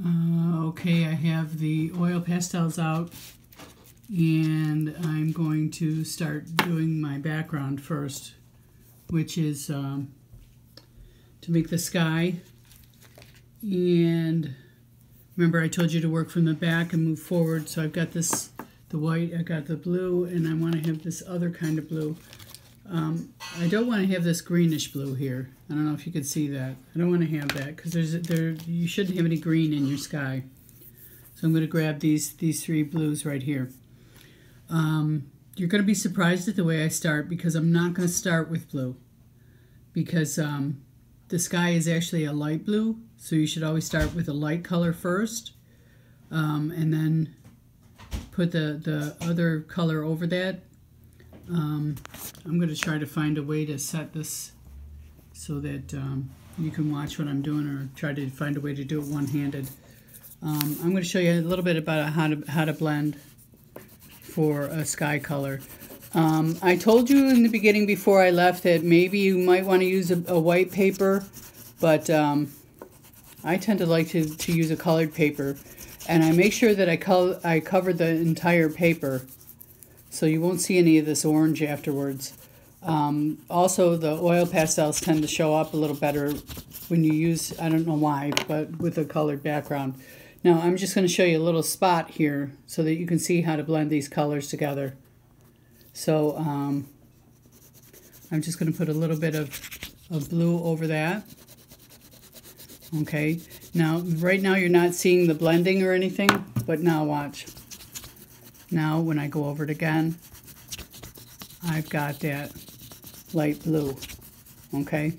Okay, I have the oil pastels out, and I'm going to start doing my background first, which is to make the sky. And remember, I told you to work from the back and move forward. So I've got this, the white, I got the blue, and I want to have this other kind of blue. I don't want to have this greenish blue here. I don't know if you can see that. I don't want to have that because you shouldn't have any green in your sky. So I'm going to grab these three blues right here. You're going to be surprised at the way I start because I'm not going to start with blue because the sky is actually a light blue. So you should always start with a light color first and then put the other color over that. I'm going to try to find a way to set this so that you can watch what I'm doing, or try to find a way to do it one-handed. I'm going to show you a little bit about how to blend for a sky color. I told you in the beginning before I left that maybe you might want to use a white paper, but I tend to like to use a colored paper, and I make sure that I cover the entire paper, so you won't see any of this orange afterwards. Also, the oil pastels tend to show up a little better when you use, I don't know why, but with a colored background. Now, I'm just going to show you a little spot here so that you can see how to blend these colors together. So, I'm just going to put a little bit of blue over that. Okay, now, right now you're not seeing the blending or anything, but now watch. Now, when I go over it again, I've got that light blue, okay?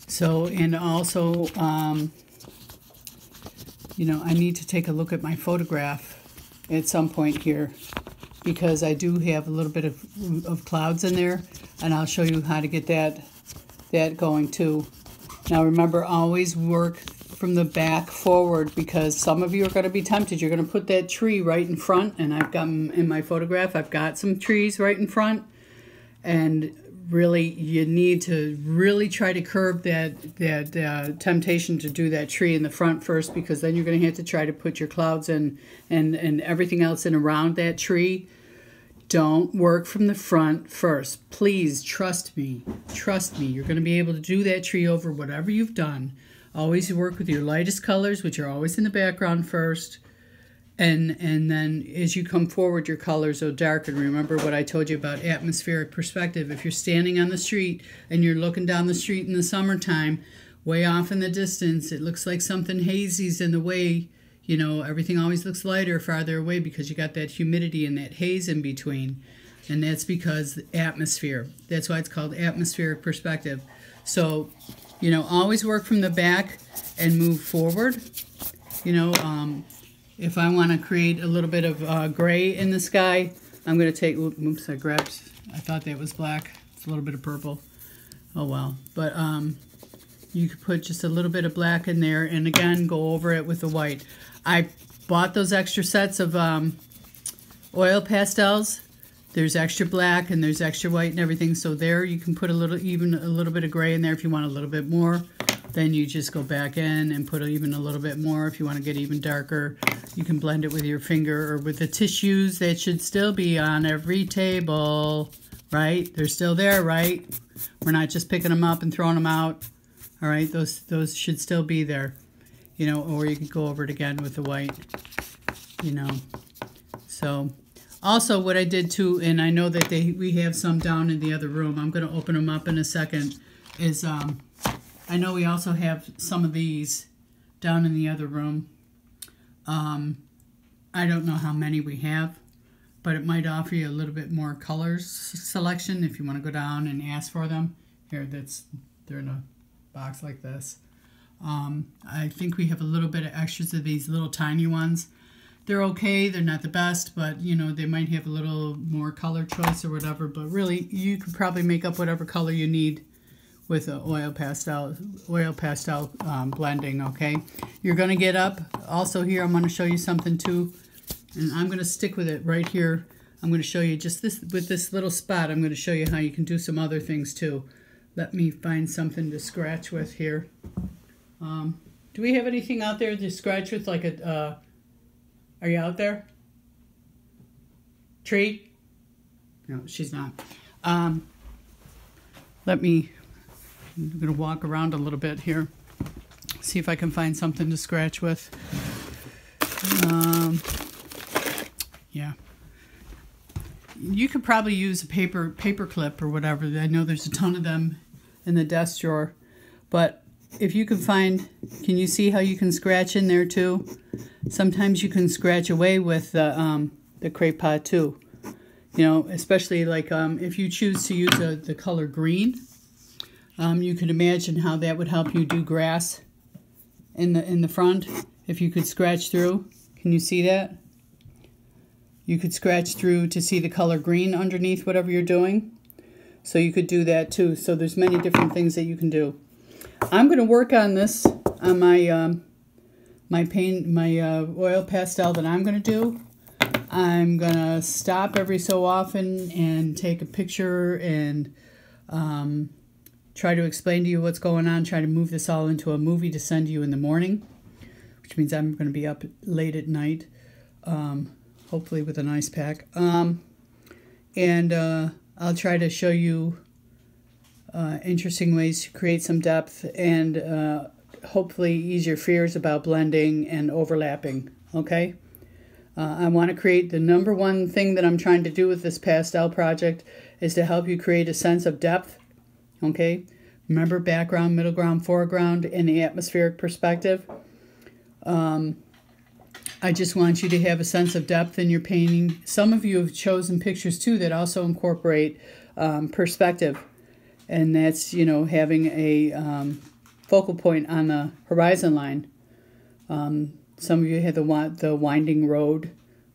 So, and also, you know, I need to take a look at my photograph at some point here because I do have a little bit of clouds in there, and I'll show you how to get that going too. Now, remember, always work from the back forward because some of you are going to be tempted. You're going to put that tree right in front, and I've got in my photograph, I've got some trees right in front, and really you need to really try to curb that temptation to do that tree in the front first, because then you're going to have to try to put your clouds in and everything else in around that tree. Don't work from the front first. Please trust me. Trust me. You're going to be able to do that tree over whatever you've done. Always work with your lightest colors, which are always in the background first. And then as you come forward, your colors will darken. Remember what I told you about atmospheric perspective. If you're standing on the street and you're looking down the street in the summertime, way off in the distance, it looks like something hazy's in the way. You know, everything always looks lighter farther away because you got that humidity and that haze in between. And that's because atmosphere. That's why it's called atmospheric perspective. So, you know, always work from the back and move forward. You know, if I want to create a little bit of gray in the sky, I'm going to take, oops, I thought that was black. It's a little bit of purple. Oh, well. But you could put just a little bit of black in there, and again, go over it with the white. I bought those extra sets of oil pastels. There's extra black and there's extra white and everything. So there you can put even a little bit of gray in there if you want a little bit more. Then you just go back in and put even a little bit more if you want to get even darker. You can blend it with your finger or with the tissues. That should still be on every table, right? They're still there, right? We're not just picking them up and throwing them out. All right, those should still be there. You know, or you can go over it again with the white, you know. So, also what I did too, and I know that we have some down in the other room. I'm going to open them up in a second. Is I know we also have some of these down in the other room. I don't know how many we have, but it might offer you a little bit more colors selection if you want to go down and ask for them. Here, they're in a box like this. I think we have a little bit of extras of these little tiny ones. They're okay, they're not the best, but you know, they might have a little more color choice or whatever, but really you could probably make up whatever color you need with an oil pastel blending, okay? You're going to get up. Also here, I'm going to show you something too, and I'm going to stick with it right here. I'm going to show you just this, with this little spot, I'm going to show you how you can do some other things too. Let me find something to scratch with here. Do we have anything out there to scratch with, like a, are you out there? Tree? No, she's not. I'm going to walk around a little bit here. See if I can find something to scratch with. Yeah. You could probably use a paper clip or whatever. I know there's a ton of them in the desk drawer. But if you can find, can you see how you can scratch in there too? Sometimes you can scratch away with the crepe pot too. You know, especially like if you choose to use the color green, you can imagine how that would help you do grass in the front. If you could scratch through, can you see that? You could scratch through to see the color green underneath whatever you're doing. So you could do that too. So there's many different things that you can do. I'm going to work on this on my my oil pastel that I'm going to do. I'm going to stop every so often and take a picture and try to explain to you what's going on, try to move this all into a movie to send you in the morning, which means I'm going to be up late at night, hopefully with an ice pack. And I'll try to show you interesting ways to create some depth and hopefully ease your fears about blending and overlapping, okay? I want to create the number one thing that I'm trying to do with this pastel project is to help you create a sense of depth, okay? Remember background, middle ground, foreground, and the atmospheric perspective. I just want you to have a sense of depth in your painting. Some of you have chosen pictures too that also incorporate perspective. And that's, you know, having a focal point on the horizon line. Some of you have the winding road,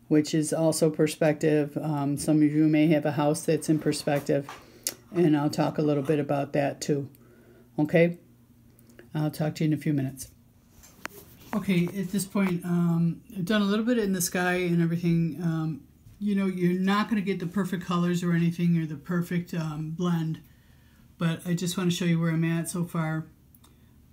which is also perspective. Some of you may have a house that's in perspective. And I'll talk a little bit about that too. Okay? I'll talk to you in a few minutes. Okay, at this point, I've done a little bit in the sky and everything. You know, you're not going to get the perfect colors or anything or the perfect blend. But I just want to show you where I'm at so far.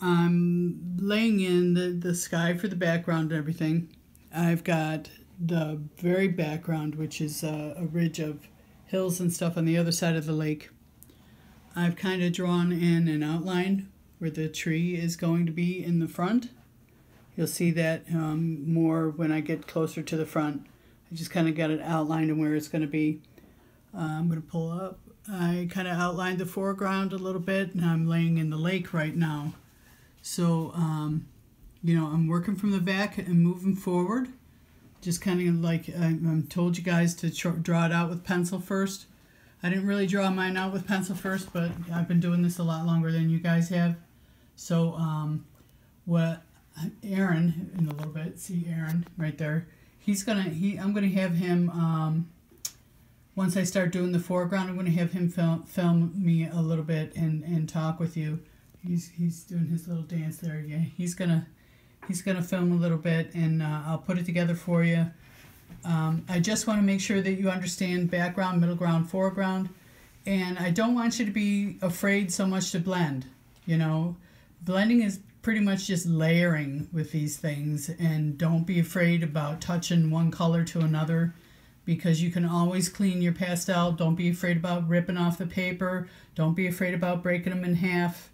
I'm laying in the sky for the background and everything. I've got the very background, which is a ridge of hills and stuff on the other side of the lake. I've kind of drawn in an outline where the tree is going to be in the front. You'll see that more when I get closer to the front. I just kind of got it outlined and where it's going to be. I'm going to pull up. I kind of outlined the foreground a little bit, and I'm laying in the lake right now. So, you know, I'm working from the back and moving forward. Just kind of like I told you guys to draw it out with pencil first. I didn't really draw mine out with pencil first, but I've been doing this a lot longer than you guys have. So, what Aaron, in a little bit, see Aaron right there. I'm gonna have him. Once I start doing the foreground, I'm going to have him film me a little bit and talk with you. He's doing his little dance there. Yeah, he's gonna film a little bit, and I'll put it together for you. I just want to make sure that you understand background, middle ground, foreground, and I don't want you to be afraid so much to blend. You know, blending is pretty much just layering with these things, and don't be afraid about touching one color to another, because you can always clean your pastel. Don't be afraid about ripping off the paper. Don't be afraid about breaking them in half.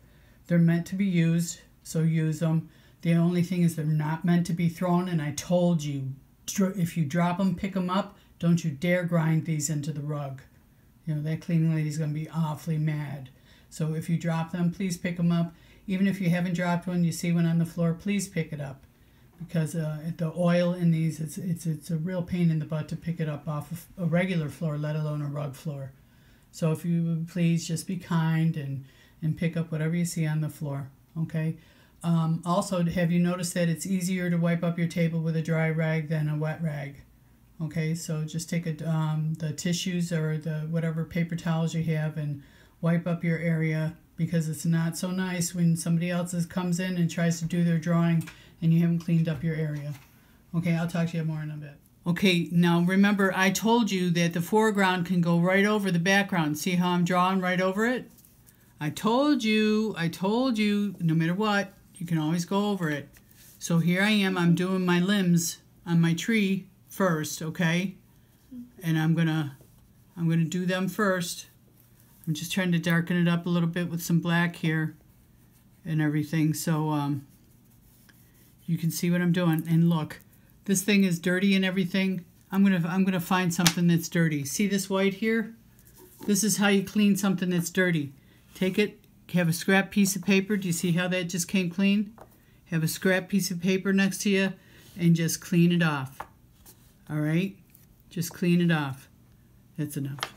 They're meant to be used, so use them. The only thing is they're not meant to be thrown, and I told you, if you drop them, pick them up. Don't you dare grind these into the rug. You know, that cleaning lady's going to be awfully mad. So if you drop them, please pick them up. Even if you haven't dropped one, you see one on the floor, please pick it up. Because the oil in these, it's a real pain in the butt to pick it up off of a regular floor, let alone a rug floor. So if you would please just be kind and pick up whatever you see on the floor, okay? Also, have you noticed that it's easier to wipe up your table with a dry rag than a wet rag? Okay, so just take the tissues or the whatever paper towels you have and wipe up your area, because it's not so nice when somebody else comes in and tries to do their drawing and you haven't cleaned up your area. Okay, I'll talk to you more in a bit. Okay, now remember I told you that the foreground can go right over the background. See how I'm drawing right over it? I told you, no matter what, you can always go over it. So here I am, I'm doing my limbs on my tree first, okay? And I'm gonna do them first. I'm just trying to darken it up a little bit with some black here and everything, so you can see what I'm doing. And look, this thing is dirty and everything. I'm gonna find something that's dirty. See this white here? This is how you clean something that's dirty. Take it, have a scrap piece of paper. Do you see how that just came clean? Have a scrap piece of paper next to you and just clean it off. All right? Just clean it off. That's enough.